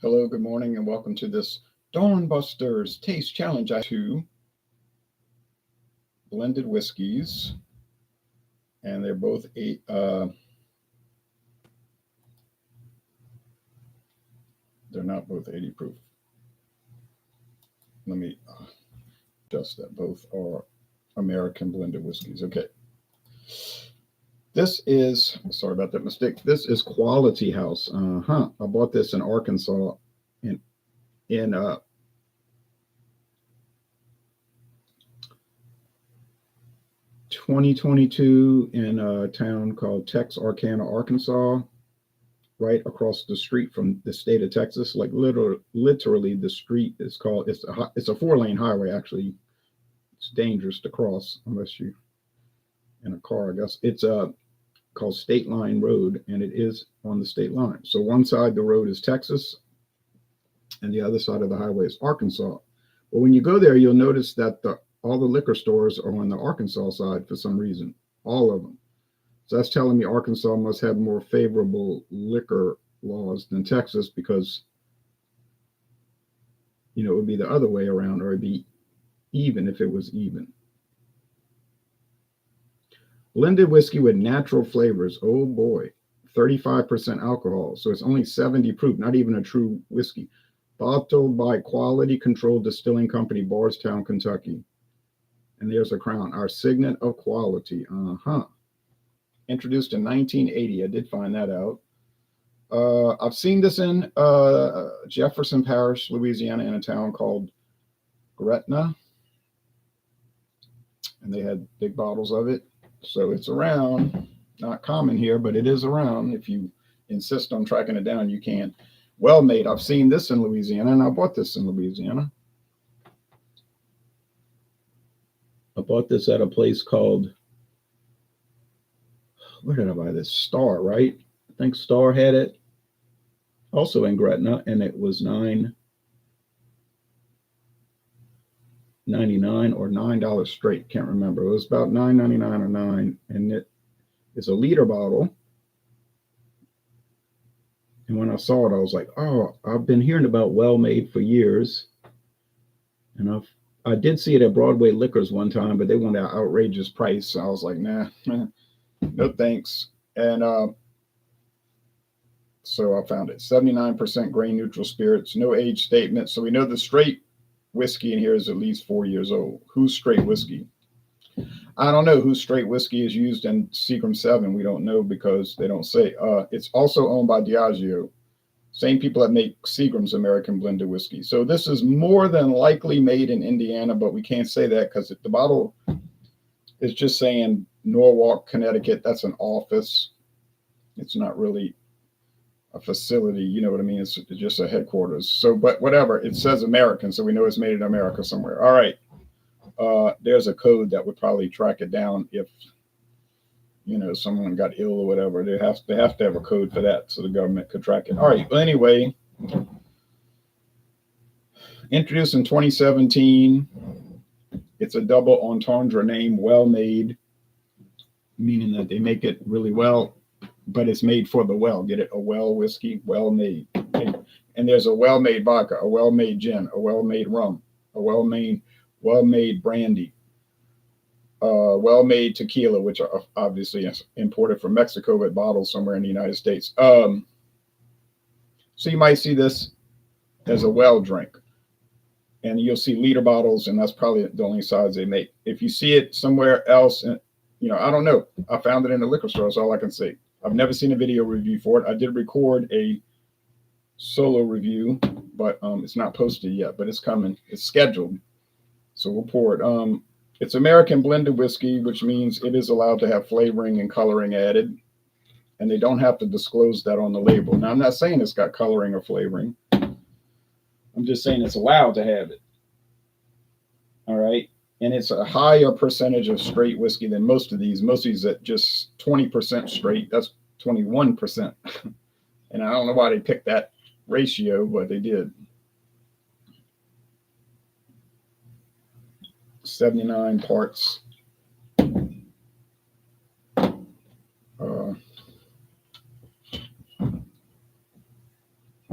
Hello, good morning, and welcome to this Dawn Busters Taste Challenge. I have two blended whiskeys, and they're both they're not both 80 proof. Let me adjust that. Both are American blended whiskeys. Okay. This is, sorry about that mistake. This is Quality House. I bought this in Arkansas in 2022 in a town called Texarkana, Arkansas, right across the street from the state of Texas. Like literally the street is called, it's a 4-lane highway. Actually, it's dangerous to cross unless you in a car, I guess. It's called State Line Road, and it is on the state line. So one side of the road is Texas, and the other side of the highway is Arkansas. But when you go there, you'll notice that all the liquor stores are on the Arkansas side for some reason, all of them. So that's telling me Arkansas must have more favorable liquor laws than Texas, because, it would be the other way around, or it'd be even if it was even. Blended whiskey with natural flavors. Oh boy, 35% alcohol. So it's only 70 proof, not even a true whiskey. Bottled by Quality Control Distilling Company, Bardstown, Kentucky. And there's a crown, our signet of quality. Introduced in 1980. I did find that out. I've seen this in Jefferson Parish, Louisiana, in a town called Gretna. And they had big bottles of it. So it's around, not common here, but it is around. If you insist on tracking it down, you can. Well made. I've seen this in Louisiana, and I bought this in Louisiana. I bought this at a place called, where did I buy this? Star, right? I think Star had it. Also in Gretna, and it was $9.99 or $9 straight. Can't remember. It was about $9.99 or $9, and it is a liter bottle. And when I saw it, I was like, oh, I've been hearing about Well Made for years. And I did see it at Broadway Liquors one time, but they wanted an outrageous price. So I was like, nah, no thanks. And so I found it. 79% grain neutral spirits, no age statement. So we know the straight whiskey in here is at least 4 years old. Who's straight whiskey? I don't know whose straight whiskey is used in Seagram 7. We don't know because they don't say. It's also owned by Diageo. Same people that make Seagram's American blended whiskey. So this is more than likely made in Indiana, but we can't say that because the bottle is just saying Norwalk, Connecticut. That's an office. It's not really a facility. You know what I mean? It's just a headquarters. So, but whatever. It says American, so we know it's made in America somewhere. All right. There's a code that would probably track it down if someone got ill or whatever. They have to have a code for that so the government could track it. All right. Well, anyway, introduced in 2017. It's a double entendre name, Well Made, meaning that they make it really well, but it's made for the well. Get it? A well whiskey, well made. And there's a well made vodka, a well made gin, a well made rum, a well made brandy, well-made tequila, which are obviously imported from Mexico but bottled somewhere in the United States. So you might see this as a well drink, and you'll see liter bottles, and that's probably the only size they make. If you see it somewhere else, and I don't know. I found it in the liquor store. That's all I can say. I've never seen a video review for it. I did record a solo review, but it's not posted yet. But it's coming. It's scheduled, so we'll pour it. It's American blended whiskey, which means it is allowed to have flavoring and coloring added, and they don't have to disclose that on the label. Now, I'm not saying it's got coloring or flavoring. I'm just saying it's allowed to have it. All right. And it's a higher percentage of straight whiskey than most of these. Most of these at just 20% straight. That's 21%. And I don't know why they picked that ratio, but they did. 79 parts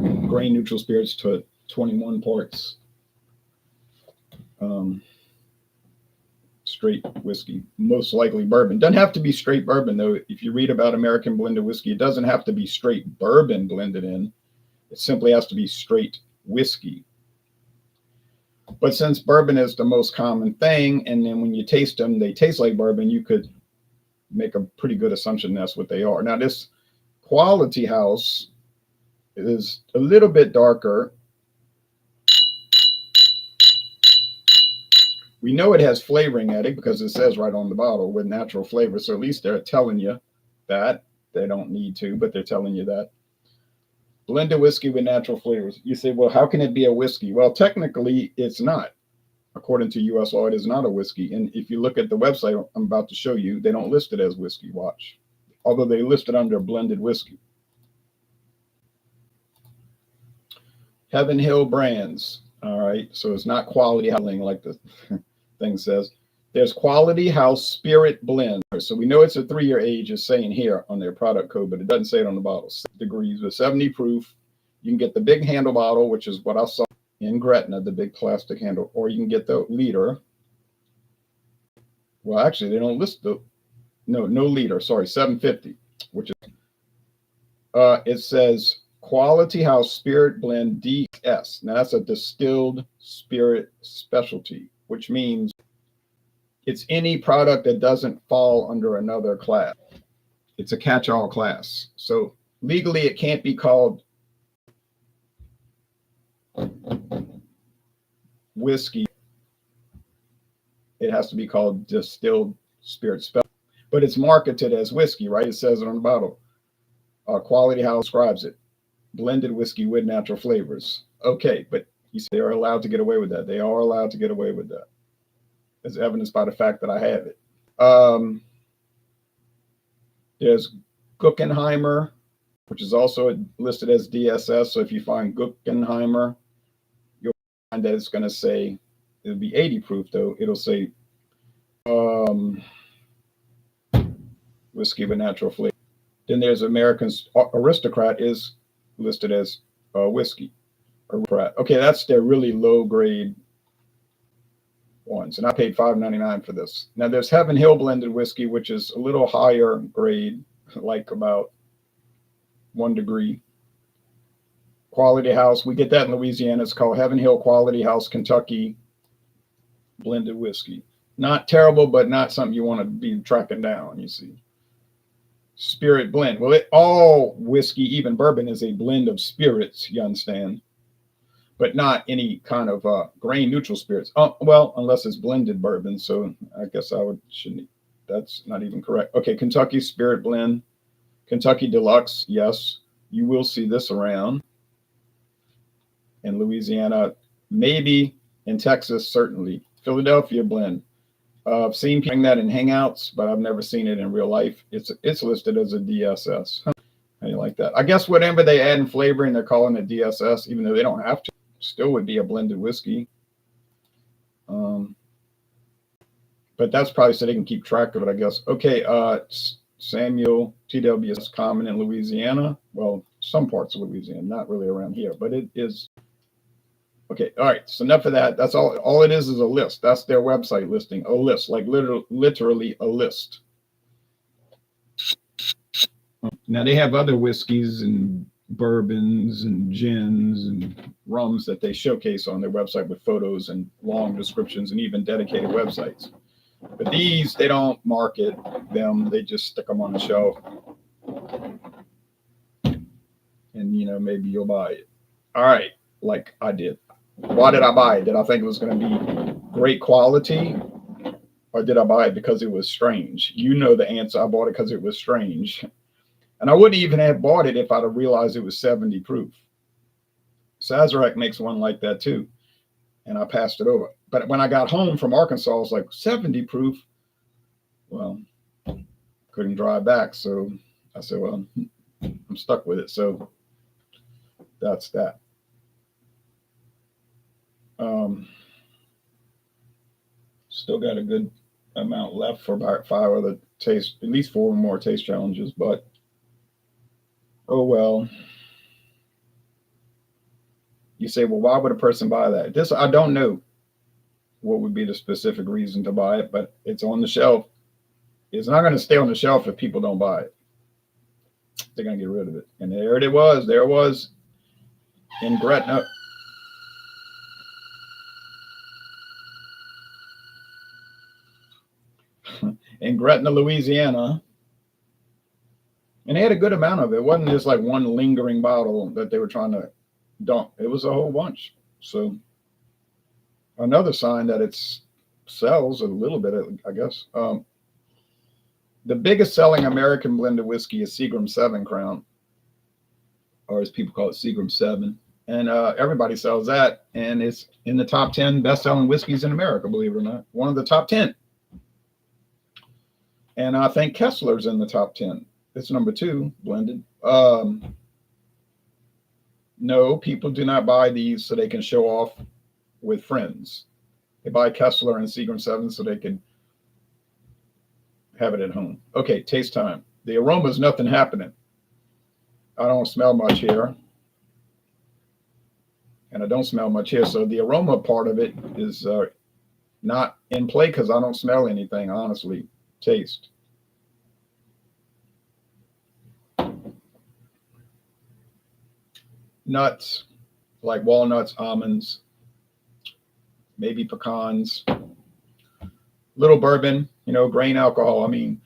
grain grain neutral spirits to 21 parts straight whiskey, most likely bourbon. Doesn't have to be straight bourbon, though. If you read about American blended whiskey, it doesn't have to be straight bourbon blended in. It simply has to be straight whiskey. But since bourbon is the most common thing, and then when you taste them, they taste like bourbon, you could make a pretty good assumption that's what they are. Now, this Quality House is a little bit darker. We know it has flavoring at it because it says right on the bottle with natural flavor. So at least they're telling you that. They don't need to, but they're telling you that. Blended whiskey with natural flavors. You say, well, how can it be a whiskey? Well, technically, it's not. According to U.S. law, it is not a whiskey. And if you look at the website I'm about to show you, they don't list it as whiskey. Watch. Although they list it under blended whiskey. Heaven Hill brands. All right. So it's not quality housing like the thing says. There's Quality House Spirit Blend. So we know it's a 3-year age, is saying here on their product code, but it doesn't say it on the bottle. 6 degrees with 70 proof. You can get the big handle bottle, which is what I saw in Gretna, the big plastic handle, or you can get the liter. Well, actually, they don't list the no liter. Sorry, 750, which is it says Quality House Spirit Blend DS. Now that's a distilled spirit specialty, which means it's any product that doesn't fall under another class. It's a catch-all class. So legally, it can't be called whiskey. It has to be called distilled spirit specialty. But it's marketed as whiskey, right? It says it on the bottle. Quality House describes it. Blended whiskey with natural flavors. Okay, but you say they're allowed to get away with that. They are allowed to get away with that, as evidenced by the fact that I have it. There's Guggenheimer, which is also listed as DSS. So if you find Guggenheimer, you'll find that it's going to say, it'll be 80 proof though. It'll say whiskey with natural flavor. Then there's American Aristocrat is listed as whiskey. Okay, that's their really low grade ones, and I paid $5.99 for this. Now there's Heaven Hill blended whiskey, which is a little higher grade, like about 1 degree. Quality House, we get that in Louisiana. It's called Heaven Hill Quality House Kentucky blended whiskey. Not terrible, but not something you want to be tracking down, you see. Spirit blend. Well, all whiskey, even bourbon, is a blend of spirits, you understand, but not any kind of grain neutral spirits. Well, unless it's blended bourbon. So I guess shouldn't. That's not even correct. Okay, Kentucky Spirit Blend, Kentucky Deluxe. Yes, you will see this around. In Louisiana, maybe. In Texas, certainly. Philadelphia Blend. I've seen people that in Hangouts, but I've never seen it in real life. It's listed as a DSS. How do you like that? I guess whatever they add in flavoring, they're calling it DSS, even though they don't have to. Still would be a blended whiskey. But that's probably so they can keep track of it, I guess. Okay, Samuel TW is common in Louisiana. Well, some parts of Louisiana, not really around here, but it is. Okay, all right, so enough of that. That's all. All it is a list. That's their website listing, a list, like literally a list. Now they have other whiskeys and bourbons and gins and rums that they showcase on their website with photos and long descriptions and even dedicated websites. But these, they don't market them. They just stick them on the shelf. And, maybe you'll buy it. All right, like I did. Why did I buy it? Did I think it was going to be great quality? Or did I buy it because it was strange? You know the answer. I bought it because it was strange. And I wouldn't even have bought it if I'd have realized it was 70 proof. Sazerac makes one like that too. And I passed it over. But when I got home from Arkansas, I was like, 70 proof? Well, couldn't drive back. So I said, well, I'm stuck with it. So that's that. Still got a good amount left for about 5 other taste, at least 4 more taste challenges, but oh well. You say, well, why would a person buy that? This, I don't know what would be the specific reason to buy it, but it's on the shelf. It's not going to stay on the shelf if people don't buy it. They're going to get rid of it. And there it was. There it was in Gretna. In Gretna, Louisiana. And they had a good amount of it. It wasn't just like one lingering bottle that they were trying to dump. It was a whole bunch. So another sign that it sells a little bit, I guess. The biggest selling American blended whiskey is Seagram 7 Crown, or as people call it, Seagram 7. And everybody sells that. And it's in the top 10 best-selling whiskeys in America, believe it or not. One of the top 10. And I think Kessler's in the top 10. It's number 2 blended. No, people do not buy these so they can show off with friends. They buy Kessler and Seagram 7 so they can have it at home. Okay, taste time. The aroma is nothing happening. I don't smell much here. And I don't smell much here. So the aroma part of it is not in play because I don't smell anything, honestly. Taste. Nuts, like walnuts, almonds, maybe pecans, little bourbon, grain alcohol. I mean,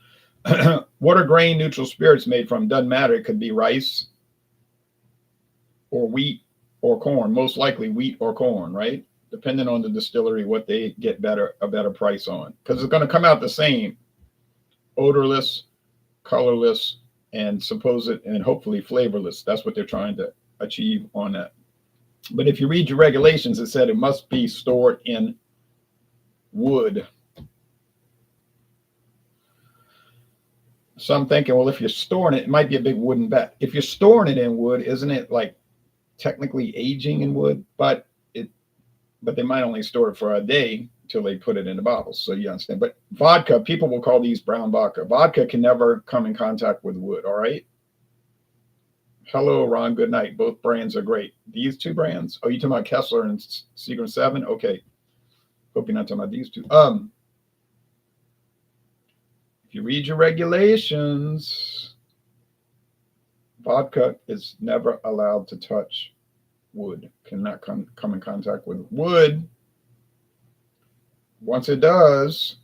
what are grain neutral spirits made from? Doesn't matter. It could be rice or wheat or corn, most likely wheat or corn, right? Depending on the distillery, what they get a better price on, because it's going to come out the same, odorless, colorless, and hopefully flavorless. That's what they're trying to achieve on that. But if you read your regulations, it said it must be stored in wood. So I'm thinking, well, if you're storing it, it might be a big wooden bet. If you're storing it in wood, isn't it like technically aging in wood? But they might only store it for a day until they put it in the bottles. So you understand. But vodka, people will call these brown vodka. Vodka can never come in contact with wood. All right. Hello, Ron. Good night. Both brands are great. These 2 brands. Oh, you talking about Kessler and Seagram 7? Okay. Hope you're not talking about these 2. If you read your regulations, vodka is never allowed to touch wood. Cannot come in contact with wood. Once it does,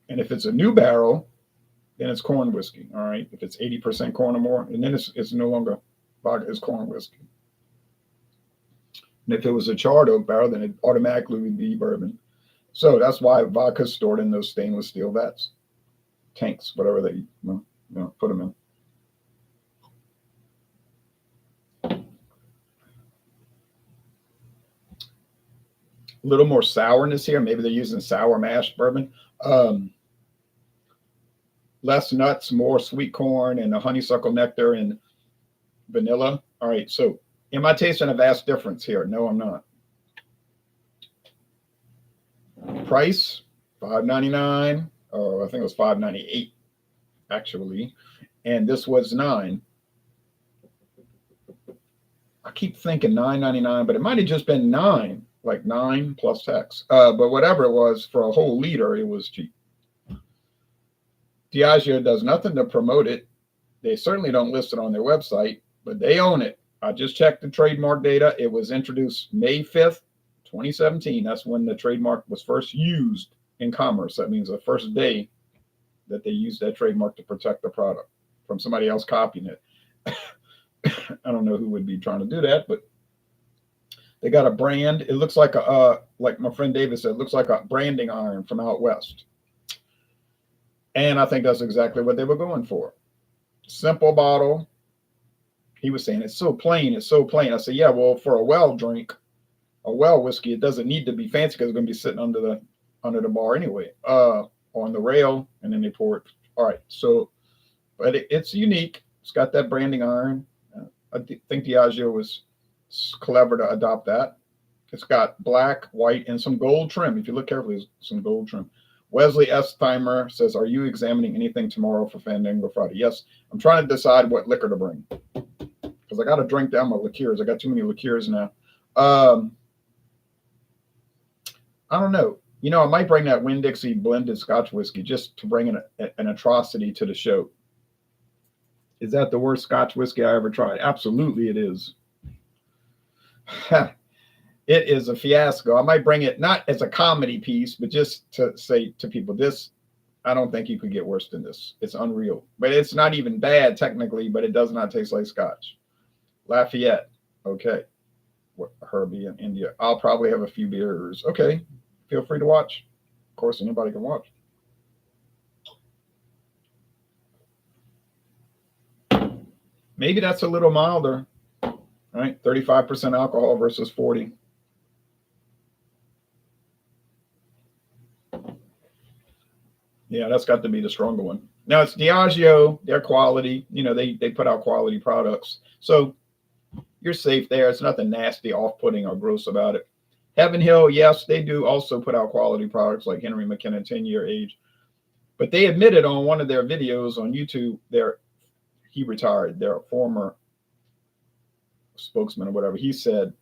and if it's a new barrel, then it's corn whiskey. All right. If it's 80% corn or more, and then it's no longer vodka, it's corn whiskey. And if it was a charred oak barrel, then it automatically would be bourbon. So that's why vodka is stored in those stainless steel vats, tanks, whatever they put them in. A little more sourness here. Maybe they're using sour mash bourbon. Less nuts, more sweet corn and a honeysuckle nectar and vanilla. All right. So am I tasting a vast difference here? No, I'm not. Price, $5.99. Or I think it was $5.98 actually. And this was $9. I keep thinking $9.99, but it might have just been $9, like $9 plus tax. But whatever it was, for a whole liter, it was cheap. Diageo does nothing to promote it. They certainly don't list it on their website, but they own it. I just checked the trademark data. It was introduced May 5th, 2017. That's when the trademark was first used in commerce. That means the first day that they used that trademark to protect the product from somebody else copying it. I don't know who would be trying to do that, but they got a brand. It looks like like my friend David said, it looks like a branding iron from out west. And I think that's exactly what they were going for. Simple bottle. He was saying, it's so plain. It's so plain. I said, yeah, well, for a well drink, a well whiskey, it doesn't need to be fancy because it's going to be sitting under the bar anyway, on the rail, and then they pour it. All right. So, but it's unique. It's got that branding iron. I think Diageo was clever to adopt that. It's got black, white, and some gold trim. If you look carefully, there's some gold trim. Wesley S. Thimer says, are you examining anything tomorrow for Fandango Friday? Yes, I'm trying to decide what liquor to bring because because I got to drink down my liqueurs. I got too many liqueurs now. Um, I don't know. You know, I might bring that Winn-Dixie blended Scotch whiskey just to bring an atrocity to the show. Is that the worst Scotch whiskey I ever tried? Absolutely, it is. It is a fiasco. I might bring it not as a comedy piece, but just to say to people, this, I don't think you could get worse than this. It's unreal. But it's not even bad technically, but it does not taste like Scotch. Lafayette. Okay. Herbie in India. I'll probably have a few beers. Okay. Feel free to watch. Of course, anybody can watch. Maybe that's a little milder, right? 35% alcohol versus 40. Yeah, that's got to be the stronger one. Now it's Diageo, their quality. You know, they put out quality products, so you're safe there. It's nothing nasty, off-putting, or gross about it. Heaven Hill, yes, they do also put out quality products like Henry McKenna 10-year age, but they admitted on one of their videos on YouTube, he retired. Their former spokesman or whatever, he said,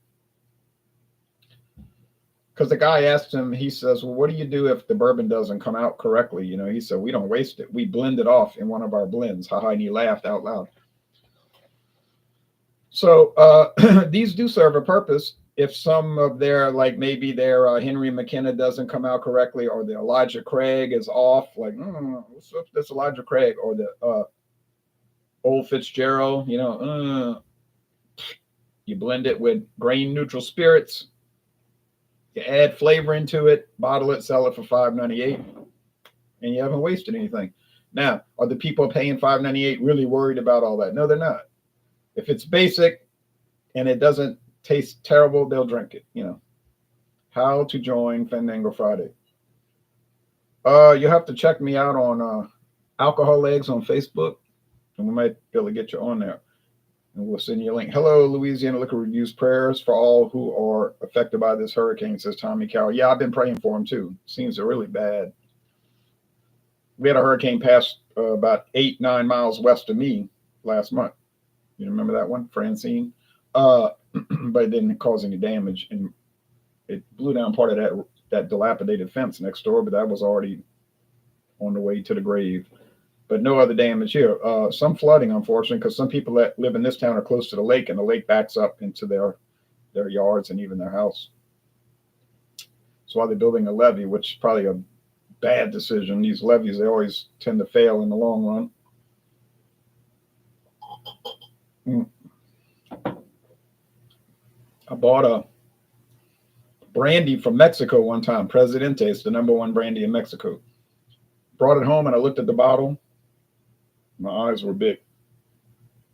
because the guy asked him, he says, well, what do you do if the bourbon doesn't come out correctly? You know, he said, we don't waste it. We blend it off in one of our blends. Haha, and he laughed out loud. So these do serve a purpose. If some of their, like maybe their Henry McKenna doesn't come out correctly, or the Elijah Craig is off, like, what's up this Elijah Craig, or the Old Fitzgerald, you know, you blend it with grain neutral spirits. You add flavor into it, bottle it, sell it for $5.98, and you haven't wasted anything. Now, are the people paying $5.98 really worried about all that? No, they're not. If it's basic and it doesn't taste terrible, they'll drink it. You know, how to join Fandango Friday. You have to check me out on Alcohol Legs on Facebook, and we might be able to get you on there. And we'll send you a link. Hello, Louisiana Liquor Reviews. Prayers for all who are affected by this hurricane, says Tommy Cowell. Yeah, I've been praying for them too. Seems really bad. We had a hurricane pass about 8-9 miles west of me last month. You remember that one, Francine? But it didn't cause any damage, and it blew down part of that dilapidated fence next door, but that was already on the way to the grave. But no other damage here. Some flooding, unfortunately, because some people that live in this town are close to the lake, and the lake backs up into their yards and even their house. So while they're building a levee, which is probably a bad decision, these levees, they always tend to fail in the long run. I bought a brandy from Mexico one time. Presidente, it's the #1 brandy in Mexico. Brought it home and I looked at the bottle. My eyes were big.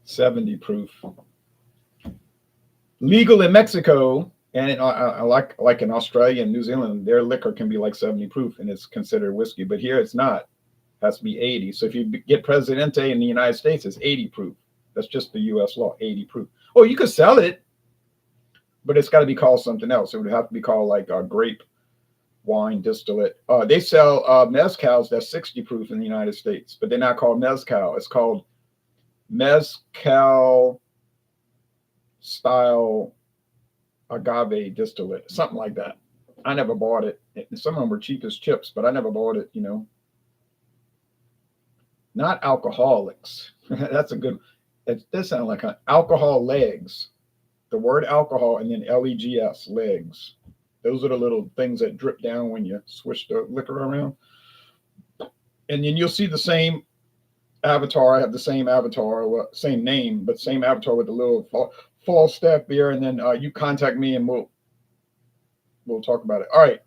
70 proof. Legal in Mexico, and I like in Australia and New Zealand, their liquor can be like 70 proof and it's considered whiskey. But here it's not. It has to be 80. So if you get Presidente in the United States, it's 80 proof. That's just the U.S. law, 80 proof. Oh, you could sell it, but it's got to be called something else. It would have to be called like a grape wine distillate. They sell mezcals that's 60 proof in the United States, but they're not called mezcal. It's called mezcal style agave distillate, something like that. I never bought it. Some of them were cheap as chips, but I never bought it, you know. Not alcoholics. That's a good, it does sound like an alcohol legs. The word alcohol and then legs, legs. Those are the little things that drip down when you swish the liquor around. And then you'll see the same avatar. I have the same avatar, same name, but same avatar with the little Falstaff beer. And then you contact me and we'll talk about it. All right.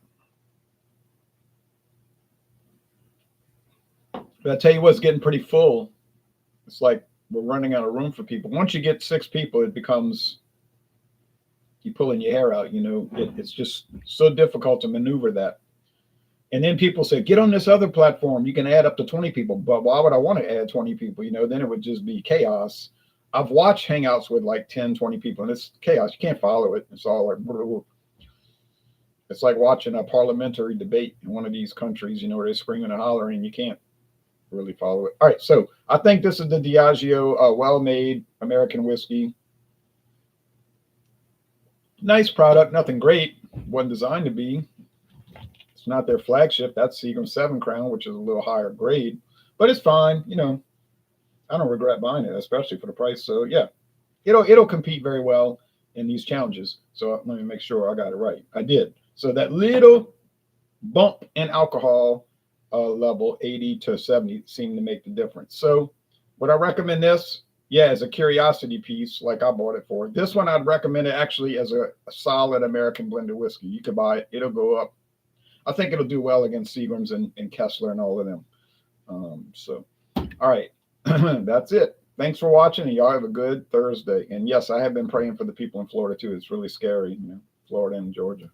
But I tell you what, it's getting pretty full. It's like we're running out of room for people. Once you get 6 people, it becomes, you pulling your hair out, you know. It's just so difficult to maneuver that. And then people say, get on this other platform. You can add up to 20 people. But why would I want to add 20 people? You know, then it would just be chaos. I've watched Hangouts with like 10, 20 people, and it's chaos. You can't follow it. It's all like, it's like watching a parliamentary debate in one of these countries, you know, where they're screaming and hollering, and you can't really follow it. All right, so I think this is the Diageo well-made American whiskey. Nice product, nothing great. Wasn't designed to be. It's not their flagship. That's Seagram 7 Crown, which is a little higher grade, but it's fine. I don't regret buying it, especially for the price. So yeah, it'll compete very well in these challenges. So let me make sure I got it right. I did. So that little bump in alcohol level, 80 to 70, seemed to make the difference. So would I recommend this? Yeah, as a curiosity piece, like I bought it for. This one I'd recommend it actually as a solid American blended whiskey. You could buy it; it'll go up. I think it'll do well against Seagrams and Kessler and all of them. So, all right, that's it. Thanks for watching, and y'all have a good Thursday. And yes, I have been praying for the people in Florida too. It's really scary, Florida and Georgia.